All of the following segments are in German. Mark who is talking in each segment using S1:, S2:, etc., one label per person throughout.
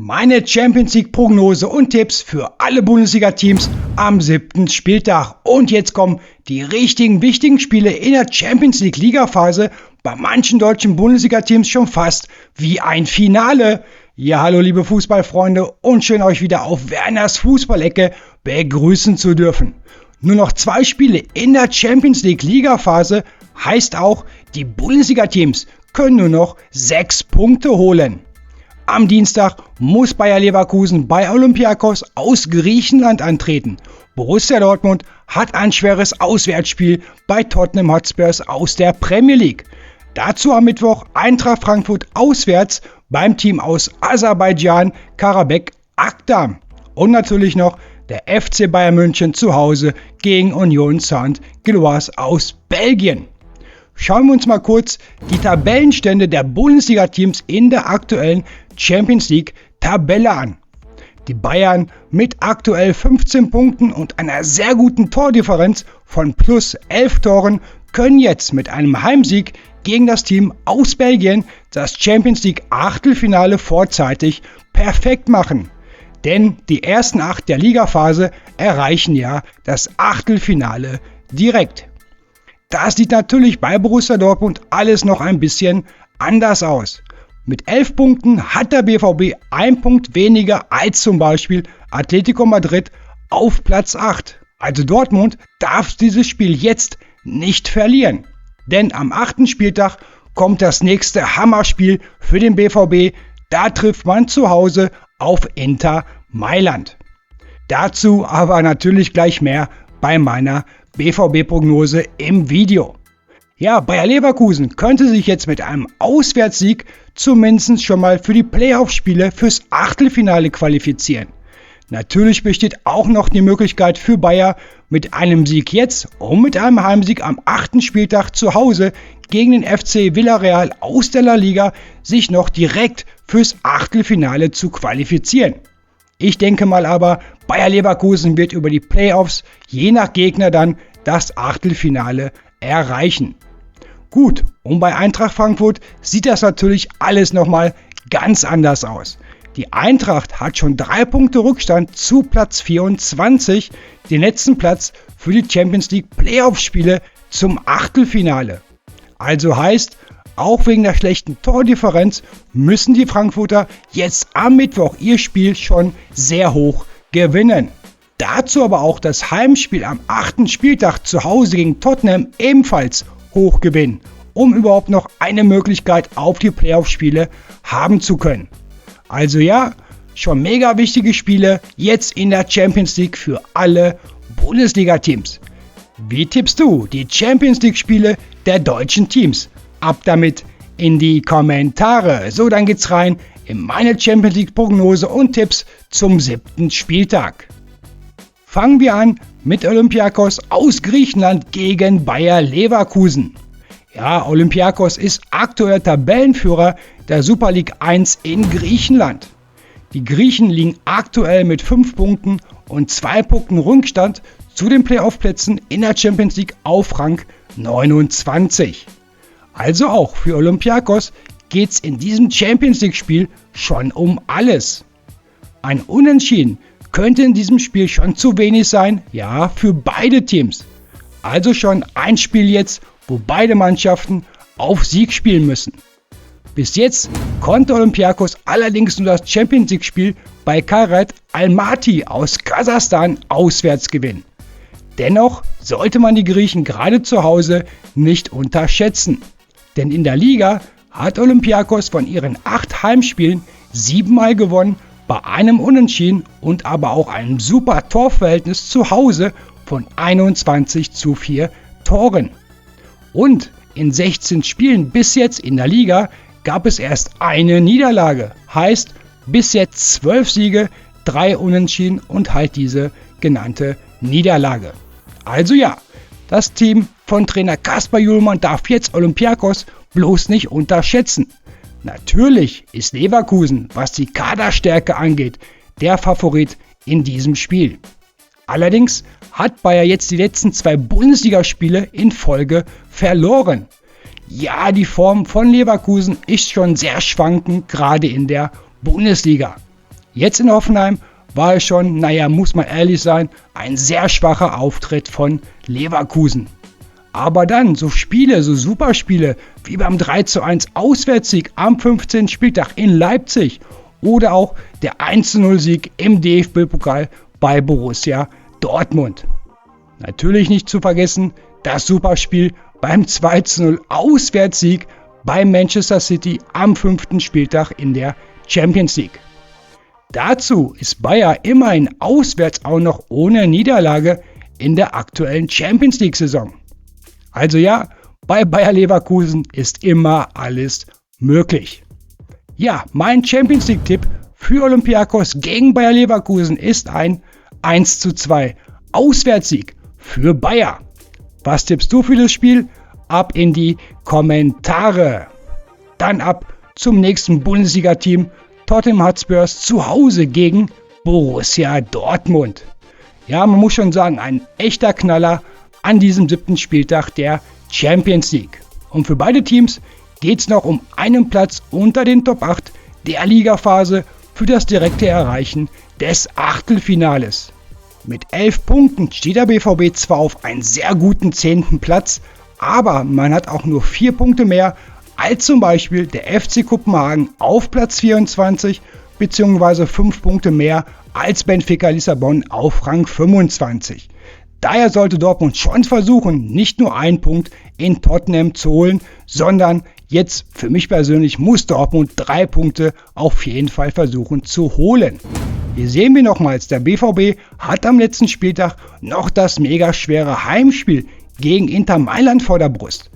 S1: Meine Champions League Prognose und Tipps für alle Bundesliga-Teams am 7. Spieltag. Und jetzt kommen die richtigen, wichtigen Spiele in der Champions League Ligaphase. Bei manchen deutschen Bundesliga-Teams schon fast wie ein Finale. Ja, hallo liebe Fußballfreunde und schön euch wieder auf Werners Fußballecke begrüßen zu dürfen. Nur noch 2 Spiele in der Champions League Ligaphase heißt auch, die Bundesliga-Teams können nur noch 6 Punkte holen. Am Dienstag muss Bayer Leverkusen bei Olympiakos aus Griechenland antreten. Borussia Dortmund hat ein schweres Auswärtsspiel bei Tottenham Hotspurs aus der Premier League. Dazu am Mittwoch Eintracht Frankfurt auswärts beim Team aus Aserbaidschan Karabekh Akdam. Und natürlich noch der FC Bayern München zu Hause gegen Union Saint-Gilloise aus Belgien. Schauen wir uns mal kurz die Tabellenstände der Bundesliga-Teams in der aktuellen Champions League-Tabelle an. Die Bayern mit aktuell 15 Punkten und einer sehr guten Tordifferenz von plus 11 Toren können jetzt mit einem Heimsieg gegen das Team aus Belgien das Champions League Achtelfinale vorzeitig perfekt machen. Denn die ersten 8 der Ligaphase erreichen ja das Achtelfinale direkt. Das sieht natürlich bei Borussia Dortmund alles noch ein bisschen anders aus. Mit 11 Punkten hat der BVB 1 Punkt weniger als zum Beispiel Atletico Madrid auf Platz 8. Also Dortmund darf dieses Spiel jetzt nicht verlieren. Denn am 8. Spieltag kommt das nächste Hammerspiel für den BVB. Da trifft man zu Hause auf Inter Mailand. Dazu aber natürlich gleich mehr bei meiner BVB-Prognose im Video. Ja, Bayer Leverkusen könnte sich jetzt mit einem Auswärtssieg zumindest schon mal für die Playoff-Spiele fürs Achtelfinale qualifizieren. Natürlich besteht auch noch die Möglichkeit für Bayer mit einem Sieg jetzt und mit einem Heimsieg am 8. Spieltag zu Hause gegen den FC Villarreal aus der La Liga sich noch direkt fürs Achtelfinale zu qualifizieren. Ich denke mal aber, Bayer Leverkusen wird über die Playoffs je nach Gegner dann das Achtelfinale erreichen. Gut, und bei Eintracht Frankfurt sieht das natürlich alles nochmal ganz anders aus. Die Eintracht hat schon 3 Punkte Rückstand zu Platz 24, den letzten Platz für die Champions League Playoff-Spiele zum Achtelfinale. Also heißt, auch wegen der schlechten Tordifferenz müssen die Frankfurter jetzt am Mittwoch ihr Spiel schon sehr hoch gewinnen. Dazu aber auch das Heimspiel am 8. Spieltag zu Hause gegen Tottenham ebenfalls hoch gewinnen, um überhaupt noch eine Möglichkeit auf die Playoff-Spiele haben zu können. Also ja, schon mega wichtige Spiele jetzt in der Champions League für alle Bundesliga-Teams. Wie tippst du die Champions League-Spiele der deutschen Teams? Ab damit in die Kommentare. So, dann geht's rein in meine Champions League Prognose und Tipps zum 7. Spieltag. Fangen wir an mit Olympiakos aus Griechenland gegen Bayer Leverkusen. Ja, Olympiakos ist aktuell Tabellenführer der Super League 1 in Griechenland. Die Griechen liegen aktuell mit 5 Punkten und 2 Punkten Rückstand zu den Playoff-Plätzen in der Champions League auf Rang 29. Also auch für Olympiakos geht's in diesem Champions League-Spiel schon um alles. Ein Unentschieden könnte in diesem Spiel schon zu wenig sein, ja, für beide Teams. Also schon ein Spiel jetzt, wo beide Mannschaften auf Sieg spielen müssen. Bis jetzt konnte Olympiakos allerdings nur das Champions League-Spiel bei Kairat Almaty aus Kasachstan auswärts gewinnen. Dennoch sollte man die Griechen gerade zu Hause nicht unterschätzen. Denn in der Liga hat Olympiakos von ihren 8 Heimspielen 7-mal gewonnen, bei einem Unentschieden und aber auch einem super Torverhältnis zu Hause von 21:4 Toren. Und in 16 Spielen bis jetzt in der Liga gab es erst eine Niederlage. Heißt, bis jetzt 12 Siege, 3 Unentschieden und halt diese genannte Niederlage. Also ja, das Team von Trainer Kasper Hjulmand darf jetzt Olympiakos bloß nicht unterschätzen. Natürlich ist Leverkusen, was die Kaderstärke angeht, der Favorit in diesem Spiel. Allerdings hat Bayer jetzt die letzten 2 Bundesligaspiele in Folge verloren. Ja, die Form von Leverkusen ist schon sehr schwankend, gerade in der Bundesliga. Jetzt in Hoffenheim war es schon, muss man ehrlich sein, ein sehr schwacher Auftritt von Leverkusen. Aber dann so Spiele, so Superspiele wie beim 3:1 Auswärtssieg am 15. Spieltag in Leipzig oder auch der 1:0 im DFB-Pokal bei Borussia Dortmund. Natürlich nicht zu vergessen das Superspiel beim 2:0 Auswärtssieg bei Manchester City am 5. Spieltag in der Champions League. Dazu ist Bayer immerhin auswärts auch noch ohne Niederlage in der aktuellen Champions League-Saison. Also ja, bei Bayer Leverkusen ist immer alles möglich. Ja, mein Champions League-Tipp für Olympiakos gegen Bayer Leverkusen ist ein 1:2 Auswärtssieg für Bayer. Was tippst du für das Spiel? Ab in die Kommentare. Dann ab zum nächsten Bundesliga-Team Tottenham Hotspur zu Hause gegen Borussia Dortmund. Ja, man muss schon sagen, ein echter Knaller an diesem 7. Spieltag der Champions League. Und für beide Teams geht es noch um einen Platz unter den Top 8 der Ligaphase für das direkte Erreichen des Achtelfinales. Mit 11 Punkten steht der BVB zwar auf einem sehr guten 10. Platz, aber man hat auch nur 4 Punkte mehr als zum Beispiel der FC Kopenhagen auf Platz 24 bzw. 5 Punkte mehr als Benfica Lissabon auf Rang 25. Daher sollte Dortmund schon versuchen, nicht nur einen Punkt in Tottenham zu holen, sondern jetzt für mich persönlich muss Dortmund 3 Punkte auf jeden Fall versuchen zu holen. Hier sehen wir nochmals, der BVB hat am letzten Spieltag noch das mega schwere Heimspiel gegen Inter Mailand vor der Brust.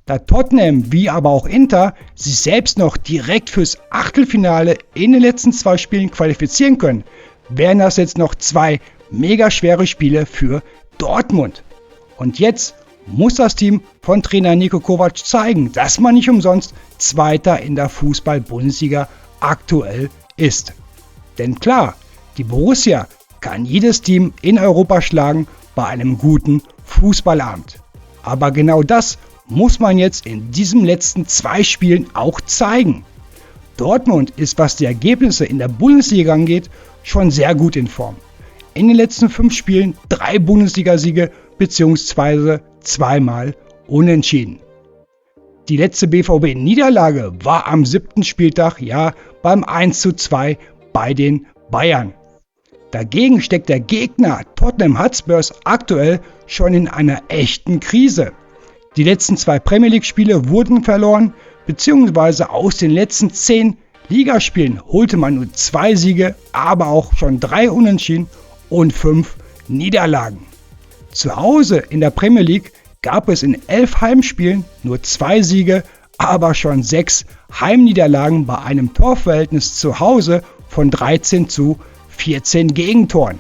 S1: Da Tottenham wie aber auch Inter sich selbst noch direkt fürs Achtelfinale in den letzten 2 Spielen qualifizieren können, wären das jetzt noch 2 mega schwere Spiele für Dortmund. Und jetzt muss das Team von Trainer Niko Kovac zeigen, dass man nicht umsonst Zweiter in der Fußball-Bundesliga aktuell ist. Denn klar, die Borussia kann jedes Team in Europa schlagen bei einem guten Fußballabend. Aber genau das muss man jetzt in diesen letzten 2 Spielen auch zeigen. Dortmund ist, was die Ergebnisse in der Bundesliga angeht, schon sehr gut in Form. In den letzten 5 Spielen 3 Bundesligasiege bzw. 2-mal unentschieden. Die letzte BVB-Niederlage war am 7. Spieltag, beim 1:2 bei den Bayern. Dagegen steckt der Gegner Tottenham Hotspur aktuell schon in einer echten Krise. Die letzten 2 Premier League-Spiele wurden verloren, beziehungsweise aus den letzten 10 Ligaspielen holte man nur 2 Siege, aber auch schon 3 Unentschieden und 5 Niederlagen. Zu Hause in der Premier League gab es in 11 Heimspielen nur 2 Siege, aber schon 6 Heimniederlagen bei einem Torverhältnis zu Hause von 13:14 Gegentoren.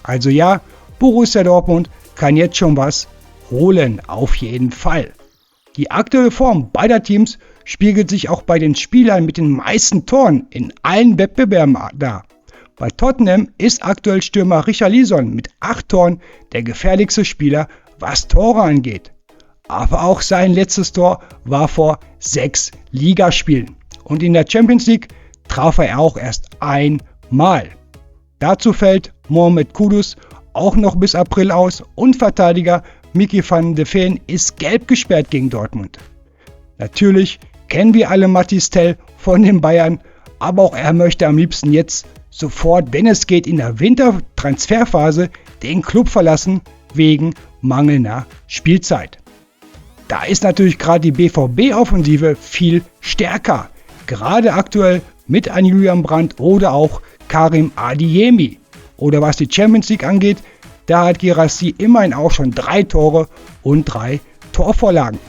S1: Also ja, Borussia Dortmund kann jetzt schon was holen, auf jeden Fall. Die aktuelle Form beider Teams spiegelt sich auch bei den Spielern mit den meisten Toren in allen Wettbewerben dar. Bei Tottenham ist aktuell Stürmer Richarlison mit 8 Toren der gefährlichste Spieler, was Tore angeht. Aber auch sein letztes Tor war vor 6 Ligaspielen. Und in der Champions League traf er auch erst einmal. Dazu fällt Mohamed Kudus auch noch bis April aus und Verteidiger Mickey van de Ven ist gelb gesperrt gegen Dortmund. Natürlich kennen wir alle Mathys Tel von den Bayern, aber auch er möchte am liebsten jetzt sofort, wenn es geht, in der Wintertransferphase den Club verlassen wegen mangelnder Spielzeit. Da ist natürlich gerade die BVB-Offensive viel stärker, gerade aktuell mit einem Julian Brandt oder auch Karim Adeyemi. Oder was die Champions League angeht, da hat Guirassy immerhin auch schon 3 Tore und 3 Torvorlagen.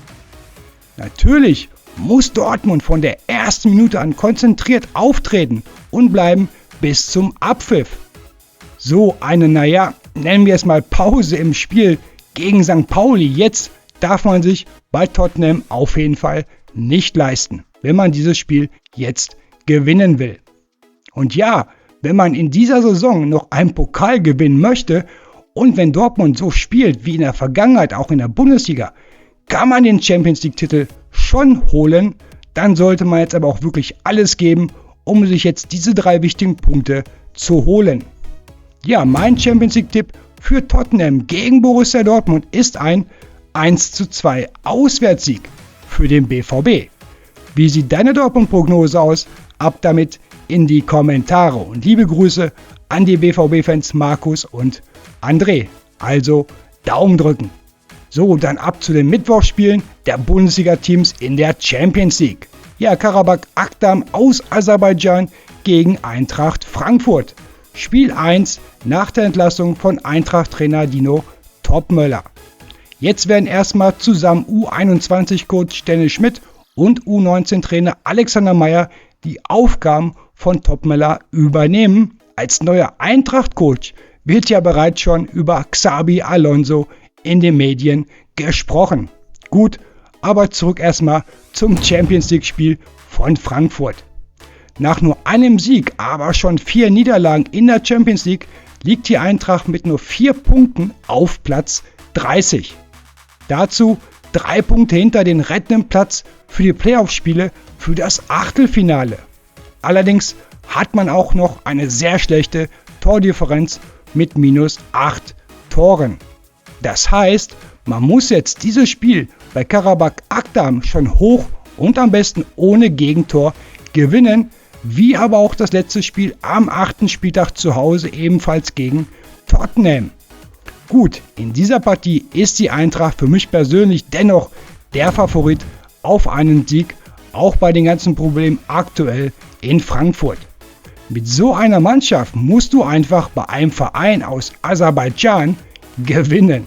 S1: Natürlich muss Dortmund von der ersten Minute an konzentriert auftreten und bleiben bis zum Abpfiff. So eine, nennen wir es mal Pause im Spiel gegen St. Pauli jetzt darf man sich bei Tottenham auf jeden Fall nicht leisten, wenn man dieses Spiel jetzt gewinnen will. Und ja, wenn man in dieser Saison noch einen Pokal gewinnen möchte und wenn Dortmund so spielt wie in der Vergangenheit auch in der Bundesliga, kann man den Champions League Titel schon holen, dann sollte man jetzt aber auch wirklich alles geben, um sich jetzt diese 3 wichtigen Punkte zu holen. Ja, mein Champions League-Tipp für Tottenham gegen Borussia Dortmund ist ein 1:2 Auswärtssieg für den BVB. Wie sieht deine Dortmund-Prognose aus? Ab damit in die Kommentare und liebe Grüße an die BVB-Fans Markus und André. Also Daumen drücken. So, dann ab zu den Mittwochsspielen der Bundesliga-Teams in der Champions League. Ja, Karabakh Akdam aus Aserbaidschan gegen Eintracht Frankfurt. Spiel 1 nach der Entlassung von Eintracht-Trainer Dino Topmöller. Jetzt werden erstmal zusammen U21-Coach Dennis Schmidt und U19-Trainer Alexander Meyer die Aufgaben von Topmöller übernehmen. Als neuer Eintracht-Coach wird ja bereits schon über Xabi Alonso in den Medien gesprochen. Gut, aber zurück erstmal zum Champions League-Spiel von Frankfurt. Nach nur einem Sieg, aber schon 4 Niederlagen in der Champions League, liegt die Eintracht mit nur 4 Punkten auf Platz 30. Dazu 3 Punkte hinter den rettenden Platz für die Playoff-Spiele für das Achtelfinale. Allerdings hat man auch noch eine sehr schlechte Tordifferenz mit -8 Toren. Das heißt, man muss jetzt dieses Spiel bei Karabakh Akdam schon hoch und am besten ohne Gegentor gewinnen, wie aber auch das letzte Spiel am 8. Spieltag zu Hause ebenfalls gegen Tottenham. Gut, in dieser Partie ist die Eintracht für mich persönlich dennoch der Favorit auf einen Sieg, auch bei den ganzen Problemen aktuell in Frankfurt. Mit so einer Mannschaft musst du einfach bei einem Verein aus Aserbaidschan gewinnen.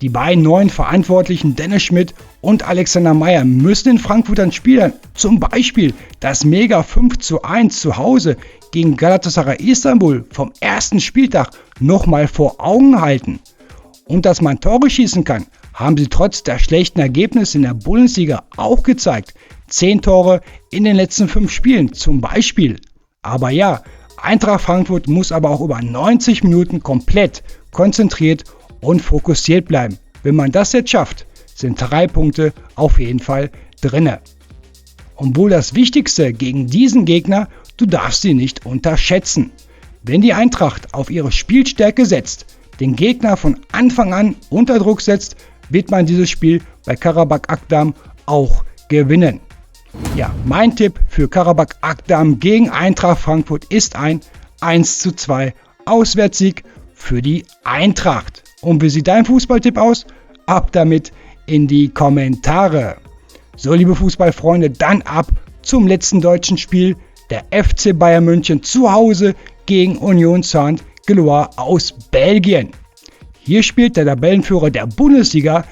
S1: Die beiden neuen Verantwortlichen Dennis Schmidt und Alexander Meyer müssen den Frankfurtern Spielern zum Beispiel das Mega 5:1 zu Hause gegen Galatasaray Istanbul vom ersten Spieltag nochmal vor Augen halten. Und dass man Tore schießen kann, haben sie trotz der schlechten Ergebnisse in der Bundesliga auch gezeigt. 10 Tore in den letzten 5 Spielen zum Beispiel. Aber ja, Eintracht Frankfurt muss aber auch über 90 Minuten komplett konzentriert und fokussiert bleiben. Wenn man das jetzt schafft, sind 3 Punkte auf jeden Fall drinne. Und wohl das Wichtigste gegen diesen Gegner, du darfst sie nicht unterschätzen. Wenn die Eintracht auf ihre Spielstärke setzt, den Gegner von Anfang an unter Druck setzt, wird man dieses Spiel bei Karabakh Akdam auch gewinnen. Ja, mein Tipp für Karabakh Akdam gegen Eintracht Frankfurt ist ein 1:2 Auswärtssieg für die Eintracht. Und wie sieht dein Fußballtipp aus? Ab damit in die Kommentare. So, liebe Fußballfreunde, dann ab zum letzten deutschen Spiel. Der FC Bayern München zu Hause gegen Union Saint-Gilloise aus Belgien. Hier spielt der Tabellenführer der Bundesliga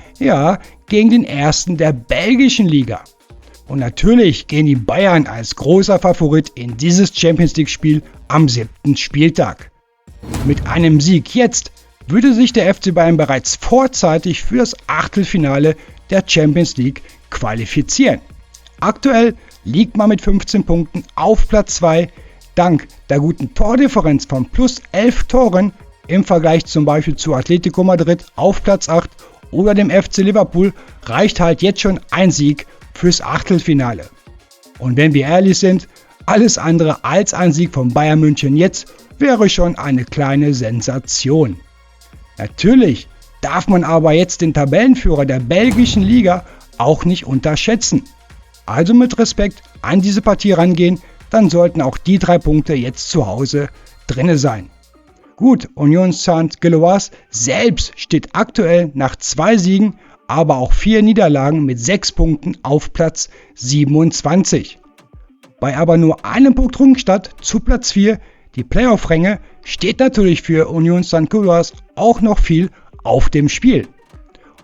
S1: gegen den ersten der belgischen Liga. Und natürlich gehen die Bayern als großer Favorit in dieses Champions League Spiel am 7. Spieltag. Mit einem Sieg jetzt würde sich der FC Bayern bereits vorzeitig für das Achtelfinale der Champions League qualifizieren. Aktuell liegt man mit 15 Punkten auf Platz 2. Dank der guten Tordifferenz von plus 11 Toren im Vergleich zum Beispiel zu Atletico Madrid auf Platz 8 oder dem FC Liverpool reicht halt jetzt schon ein Sieg fürs Achtelfinale. Und wenn wir ehrlich sind, alles andere als ein Sieg von Bayern München jetzt wäre schon eine kleine Sensation. Natürlich darf man aber jetzt den Tabellenführer der belgischen Liga auch nicht unterschätzen. Also mit Respekt an diese Partie rangehen, dann sollten auch die 3 Punkte jetzt zu Hause drinne sein. Gut, Union Saint-Gilloise selbst steht aktuell nach 2 Siegen, aber auch 4 Niederlagen mit 6 Punkten auf Platz 27. Bei aber nur einem Punkt Rückstand zu Platz 4, die Playoff-Ränge, steht natürlich für Union Saint-Gilloise auch noch viel auf dem Spiel.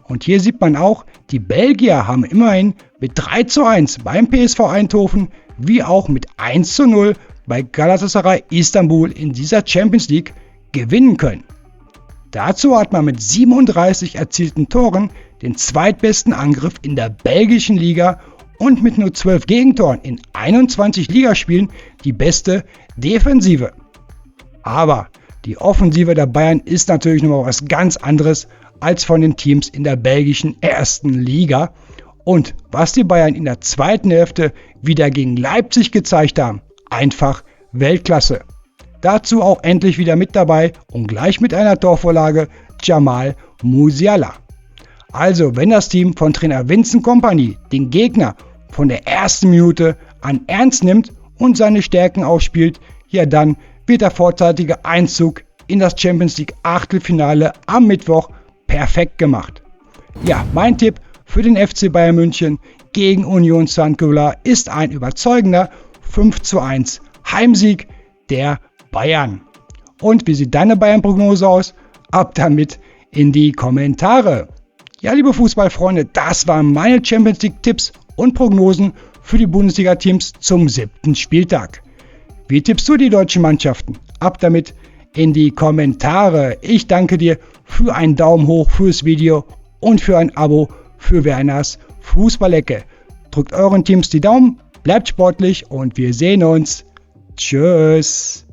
S1: Und hier sieht man auch, die Belgier haben immerhin mit 3:1 beim PSV Eindhoven wie auch mit 1:0 bei Galatasaray Istanbul in dieser Champions League gewinnen können. Dazu hat man mit 37 erzielten Toren den zweitbesten Angriff in der belgischen Liga und mit nur 12 Gegentoren in 21 Ligaspielen die beste Defensive. Aber die Offensive der Bayern ist natürlich nochmal was ganz anderes als von den Teams in der belgischen ersten Liga. Und was die Bayern in der zweiten Hälfte wieder gegen Leipzig gezeigt haben, einfach Weltklasse. Dazu auch endlich wieder mit dabei und gleich mit einer Torvorlage Jamal Musiala. Also, wenn das Team von Trainer Vincent Kompany den Gegner von der ersten Minute an ernst nimmt und seine Stärken ausspielt, ja dann wird der vorzeitige Einzug in das Champions League Achtelfinale am Mittwoch perfekt gemacht. Ja, mein Tipp für den FC Bayern München gegen Union Saint-Gilloise ist ein überzeugender 5:1 Heimsieg der Bayern. Und wie sieht deine Bayern-Prognose aus? Ab damit in die Kommentare. Ja, liebe Fußballfreunde, das waren meine Champions League Tipps und Prognosen für die Bundesliga-Teams zum 7. Spieltag. Wie tippst du die deutschen Mannschaften? Ab damit in die Kommentare. Ich danke dir für einen Daumen hoch fürs Video und für ein Abo für Werners Fußballecke. Drückt euren Teams die Daumen, bleibt sportlich und wir sehen uns. Tschüss.